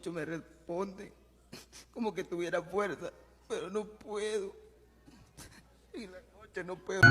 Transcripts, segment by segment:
Muchos me responden como que tuviera fuerza, pero no puedo. En la noche no puedo.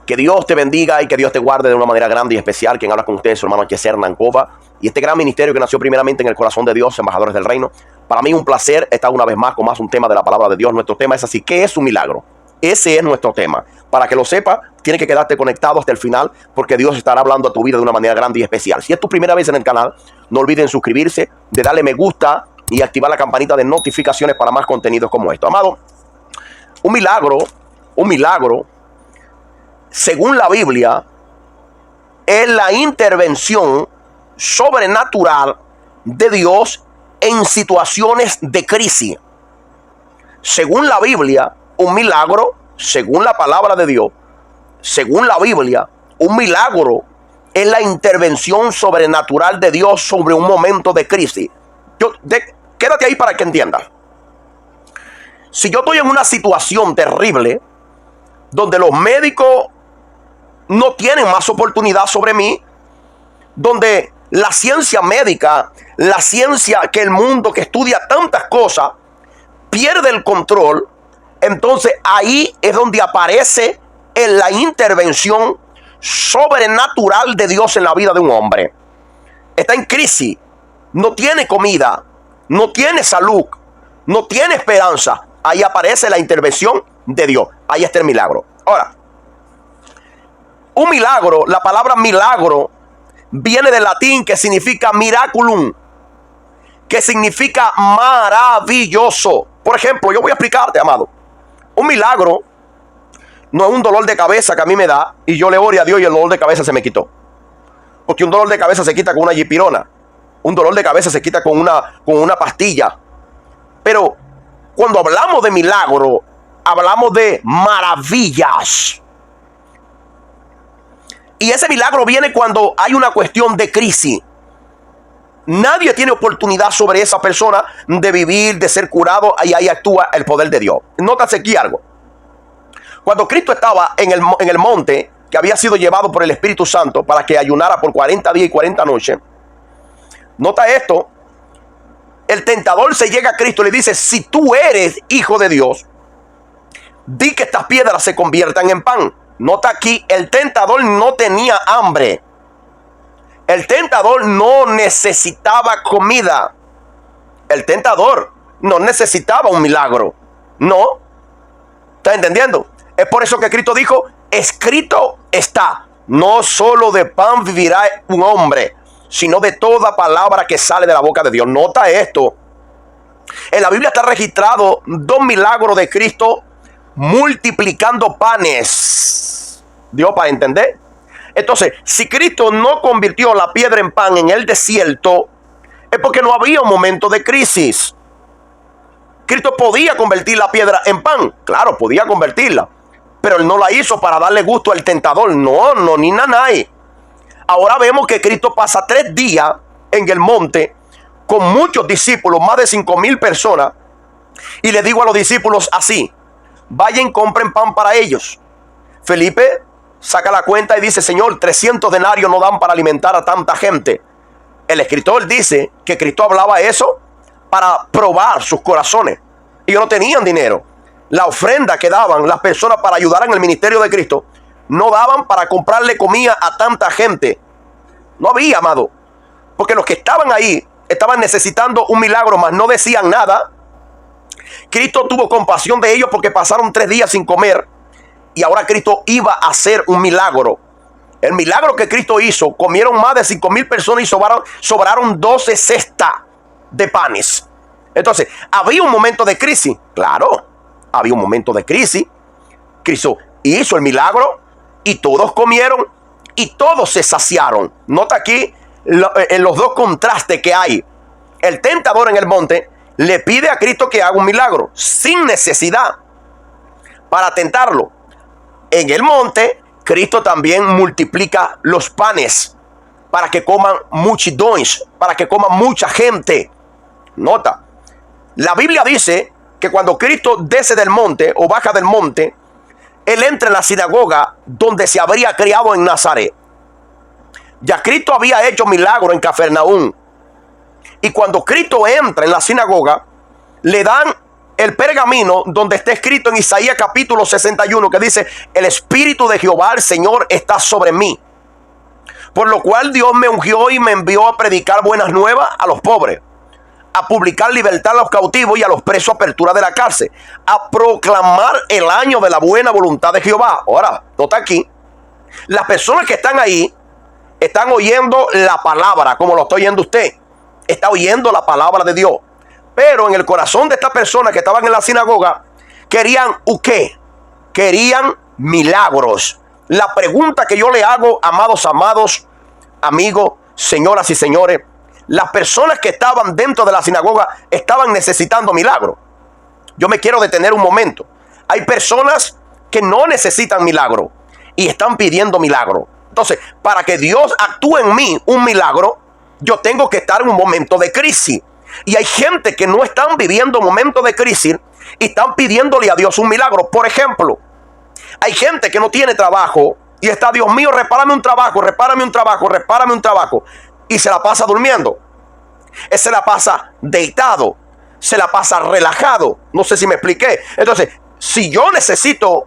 Que Dios te bendiga y que Dios te guarde de una manera grande y especial. Quien habla con ustedes, su hermano Yeser Nancova, y este gran ministerio que nació primeramente en el corazón de Dios, Embajadores del Reino. Para mí un placer estar una vez más con más un tema de la palabra de Dios. Nuestro tema es así: ¿qué es un milagro? Ese es nuestro tema. Para que lo sepa, tienes que quedarte conectado hasta el final, porque Dios estará hablando a tu vida de una manera grande y especial. Si es tu primera vez en el canal, no olviden suscribirse, de darle me gusta y activar la campanita de notificaciones para más contenidos como esto. Amado, un milagro, según la Biblia, es la intervención sobrenatural de Dios en situaciones de crisis. Según la Biblia, un milagro, según la palabra de Dios, según la Biblia, un milagro es la intervención sobrenatural de Dios sobre un momento de crisis. Quédate ahí para que entiendas. Si yo estoy en una situación terrible, donde los médicos no tienen más oportunidad sobre mí, donde la ciencia médica, la ciencia que el mundo que estudia tantas cosas, pierde el control, entonces ahí es donde aparece en la intervención sobrenatural de Dios en la vida de un hombre. Está en crisis, no tiene comida, no tiene salud, no tiene esperanza. Ahí aparece la intervención de Dios. Ahí está el milagro. Ahora, un milagro, la palabra milagro viene del latín que significa miraculum, que significa maravilloso. Por ejemplo, yo voy a explicarte, amado. Un milagro no es un dolor de cabeza que a mí me da y yo le oré a Dios y el dolor de cabeza se me quitó. Porque un dolor de cabeza se quita con una dipirona. Un dolor de cabeza se quita con una pastilla. Pero cuando hablamos de milagro, hablamos de maravillas. Y ese milagro viene cuando hay una cuestión de crisis. Nadie tiene oportunidad sobre esa persona de vivir, de ser curado, y ahí actúa el poder de Dios. Nótase aquí algo. Cuando Cristo estaba en el monte, que había sido llevado por el Espíritu Santo para que ayunara por 40 días y 40 noches, nota esto, el tentador se llega a Cristo y le dice: si tú eres hijo de Dios, di que estas piedras se conviertan en pan. Nota aquí, el tentador no tenía hambre. El tentador no necesitaba comida. El tentador no necesitaba un milagro. No. ¿Está entendiendo? Es por eso que Cristo dijo: escrito está, no solo de pan vivirá un hombre, sino de toda palabra que sale de la boca de Dios. Nota esto. En la Biblia está registrado 2 milagros de Cristo multiplicando panes. Dios, para entender. Entonces, si Cristo no convirtió la piedra en pan en el desierto, es porque no había un momento de crisis. Cristo podía convertir la piedra en pan. Claro, podía convertirla. Pero él no la hizo para darle gusto al tentador. No, ni nanay. Ahora vemos que Cristo pasa 3 días en el monte con muchos discípulos, más de 5,000 personas. Y le digo a los discípulos así: vayan, compren pan para ellos. Felipe saca la cuenta y dice: Señor, 300 denarios no dan para alimentar a tanta gente. El escritor dice que Cristo hablaba eso para probar sus corazones. Ellos no tenían dinero. La ofrenda que daban las personas para ayudar en el ministerio de Cristo no daban para comprarle comida a tanta gente. No había, amado. Porque los que estaban ahí estaban necesitando un milagro, mas no decían nada. Cristo tuvo compasión de ellos porque pasaron 3 días sin comer. Y ahora Cristo iba a hacer un milagro. El milagro que Cristo hizo, comieron más de 5,000 personas y sobraron 12 cestas de panes. Entonces, ¿había un momento de crisis? Claro, había un momento de crisis. Cristo hizo el milagro y todos comieron y todos se saciaron. Nota aquí en los 2 contrastes que hay. El tentador en el monte le pide a Cristo que haga un milagro sin necesidad para tentarlo. En el monte, Cristo también multiplica los panes para que coman multitudes, para que coman mucha gente. Nota, la Biblia dice que cuando Cristo desce del monte o baja del monte, Él entra en la sinagoga donde se habría criado en Nazaret. Ya Cristo había hecho milagros en Cafarnaúm. Y cuando Cristo entra en la sinagoga, le dan el pergamino donde está escrito en Isaías capítulo 61, que dice: el Espíritu de Jehová, el Señor, está sobre mí, por lo cual Dios me ungió y me envió a predicar buenas nuevas a los pobres, a publicar libertad a los cautivos y a los presos apertura de la cárcel, a proclamar el año de la buena voluntad de Jehová. Ahora, nota aquí, las personas que están ahí están oyendo la palabra, como lo está oyendo usted. Está oyendo la palabra de Dios. Pero en el corazón de estas personas que estaban en la sinagoga, querían ¿qué? Querían milagros. La pregunta que yo le hago, amados, amigos, señoras y señores, las personas que estaban dentro de la sinagoga estaban necesitando milagros. Yo me quiero detener un momento. Hay personas que no necesitan milagro y están pidiendo milagro. Entonces, para que Dios actúe en mí un milagro, yo tengo que estar en un momento de crisis. Y hay gente que no están viviendo momentos de crisis y están pidiéndole a Dios un milagro. Por ejemplo, hay gente que no tiene trabajo y está: Dios mío, repárame un trabajo, repárame un trabajo, repárame un trabajo. Y se la pasa durmiendo. Se la pasa deitado. Se la pasa relajado. No sé si me expliqué. Entonces, si yo necesito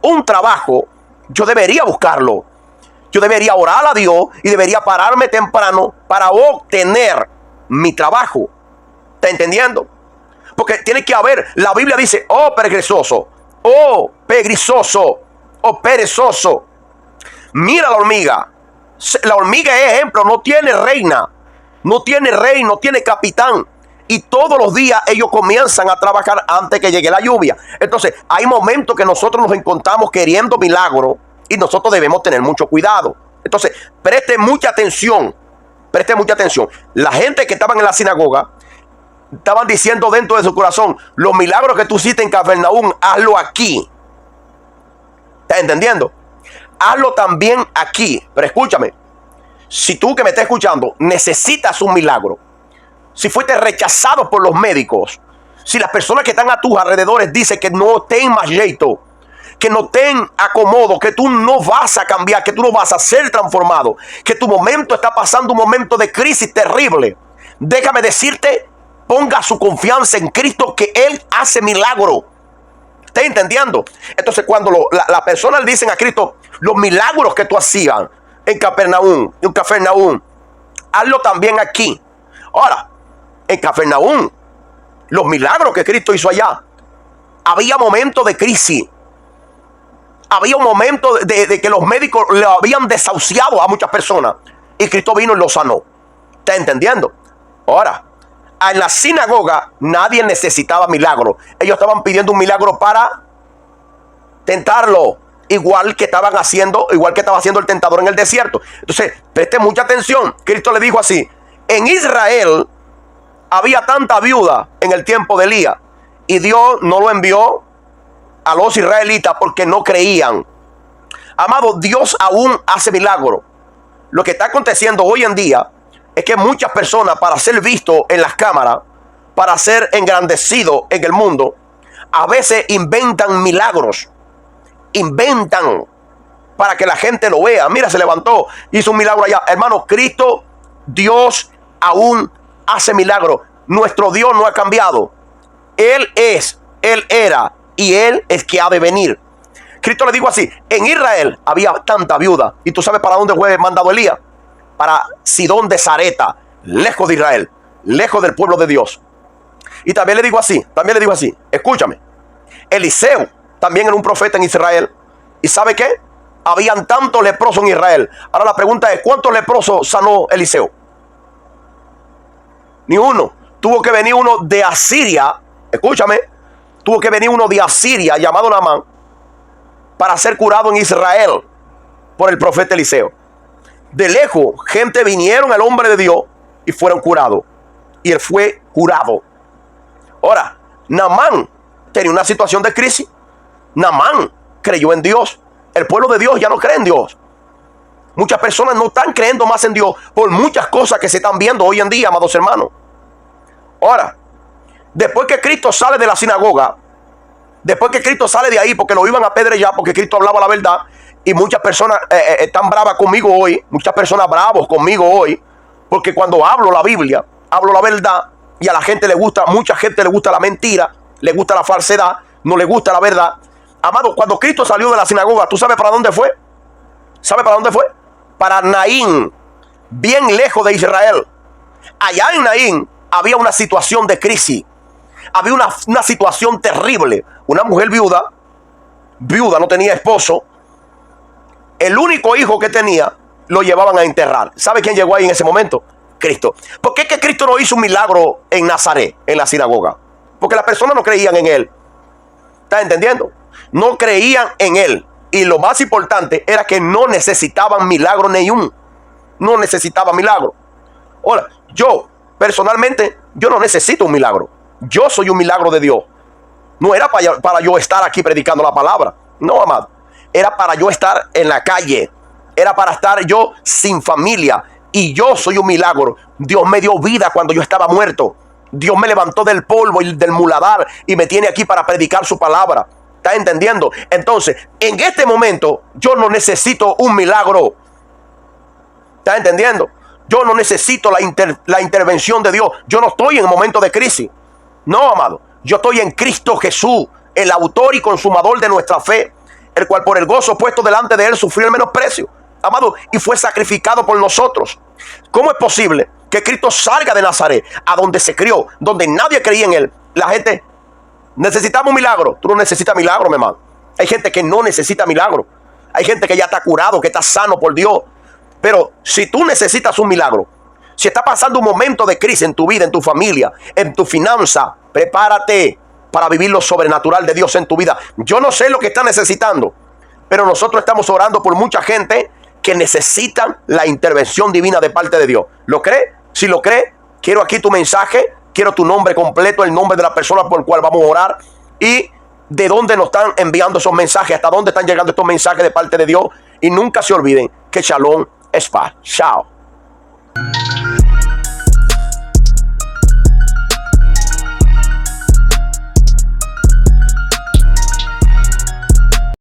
un trabajo, yo debería buscarlo. Yo debería orar a Dios y debería pararme temprano para obtener mi trabajo. ¿Está entendiendo? Porque tiene que haber, la Biblia dice: oh perezoso, oh perezoso, oh perezoso. Mira la hormiga. La hormiga es ejemplo, no tiene reina, no tiene rey, no tiene capitán. Y todos los días ellos comienzan a trabajar antes que llegue la lluvia. Entonces, hay momentos que nosotros nos encontramos queriendo milagro y nosotros debemos tener mucho cuidado. Entonces, preste mucha atención. Preste mucha atención. La gente que estaban en la sinagoga estaban diciendo dentro de su corazón: los milagros que tú hiciste en Cafarnaúm, hazlo aquí. ¿Estás entendiendo? Hazlo también aquí. Pero escúchame, si tú que me estás escuchando necesitas un milagro, si fuiste rechazado por los médicos, si las personas que están a tus alrededores dicen que no ten más jeito, que no ten acomodo, que tú no vas a cambiar, que tú no vas a ser transformado, que tu momento está pasando un momento de crisis terrible, déjame decirte: ponga su confianza en Cristo, que Él hace milagro. ¿Estás entendiendo? Entonces, cuando las personas le dicen a Cristo: los milagros que tú hacías en Cafarnaúm, hazlo también aquí. Ahora, en Cafarnaúm, los milagros que Cristo hizo allá, había momentos de crisis. Había un momento de que los médicos le habían desahuciado a muchas personas y Cristo vino y lo sanó. ¿Está entendiendo? Ahora, en la sinagoga nadie necesitaba milagro. Ellos estaban pidiendo un milagro para tentarlo, igual que estaba haciendo el tentador en el desierto. Entonces, preste mucha atención. Cristo le dijo así: en Israel había tanta viuda en el tiempo de Elías y Dios no lo envió a los israelitas porque no creían. Amado, Dios aún hace milagros. Lo que está aconteciendo hoy en día es que muchas personas, para ser vistos en las cámaras, para ser engrandecidos en el mundo, a veces inventan milagros. Inventan para que la gente lo vea. Mira, se levantó, hizo un milagro allá. Hermano, Cristo, Dios aún hace milagros. Nuestro Dios no ha cambiado. Él es, Él era y Él es que ha de venir. Cristo le dijo así: en Israel había tanta viuda. ¿Y tú sabes para dónde fue mandado Elías? Para Sidón de Sareta, lejos de Israel, lejos del pueblo de Dios. Y también le digo así, escúchame, Eliseo también era un profeta en Israel. ¿Y sabe qué? Habían tantos leprosos en Israel. Ahora la pregunta es: ¿cuántos leprosos sanó Eliseo? Ni uno. Tuvo que venir uno de Asiria, escúchame, tuvo que venir uno de Asiria llamado Naamán para ser curado en Israel por el profeta Eliseo. De lejos, gente vinieron al hombre de Dios y fueron curados. Y él fue curado. Ahora, Naamán tenía una situación de crisis. Naamán creyó en Dios. El pueblo de Dios ya no cree en Dios. Muchas personas no están creyendo más en Dios por muchas cosas que se están viendo hoy en día, amados hermanos. Ahora, después que Cristo sale de la sinagoga, después que Cristo sale de ahí, porque lo iban a apedrear, porque Cristo hablaba la verdad, y muchas personas están bravas conmigo hoy, muchas personas bravos conmigo hoy, porque cuando hablo la Biblia, hablo la verdad, y a la gente le gusta, mucha gente le gusta la mentira, le gusta la falsedad, no le gusta la verdad. Amado, cuando Cristo salió de la sinagoga, ¿tú sabes para dónde fue? ¿Sabe para dónde fue? Para Naín, bien lejos de Israel. Allá en Naín había una situación de crisis. Había una situación terrible. Una mujer viuda, no tenía esposo. El único hijo que tenía lo llevaban a enterrar. ¿Sabe quién llegó ahí en ese momento? Cristo. ¿Por qué es que Cristo no hizo un milagro en Nazaret, en la sinagoga? Porque las personas no creían en él. ¿Estás entendiendo? No creían en él. Y lo más importante era que no necesitaban milagro ningún. No necesitaba milagro. Ahora, yo personalmente, yo no necesito un milagro. Yo soy un milagro de Dios. No era para yo estar aquí predicando la palabra. No, amado. Era para yo estar en la calle. Era para estar yo sin familia. Y yo soy un milagro. Dios me dio vida cuando yo estaba muerto. Dios me levantó del polvo y del muladar y me tiene aquí para predicar su palabra. ¿Está entendiendo? Entonces, en este momento, yo no necesito un milagro. ¿Está entendiendo? Yo no necesito la intervención de Dios. Yo no estoy en un momento de crisis. No, amado. Yo estoy en Cristo Jesús, el autor y consumador de nuestra fe, el cual por el gozo puesto delante de él sufrió el menosprecio, amado, y fue sacrificado por nosotros. ¿Cómo es posible que Cristo salga de Nazaret, a donde se crió, donde nadie creía en él? La gente, necesitamos un milagro. Tú no necesitas milagro, mi hermano. Hay gente que no necesita milagro. Hay gente que ya está curado, que está sano por Dios. Pero si tú necesitas un milagro, si está pasando un momento de crisis en tu vida, en tu familia, en tu finanza, prepárate para vivir lo sobrenatural de Dios en tu vida. Yo no sé lo que está necesitando, pero nosotros estamos orando por mucha gente que necesitan la intervención divina de parte de Dios. ¿Lo cree? Si lo cree, quiero aquí tu mensaje, quiero tu nombre completo, el nombre de la persona por la cual vamos a orar y de dónde nos están enviando esos mensajes, hasta dónde están llegando estos mensajes de parte de Dios. Y nunca se olviden que Shalom es paz. Chao.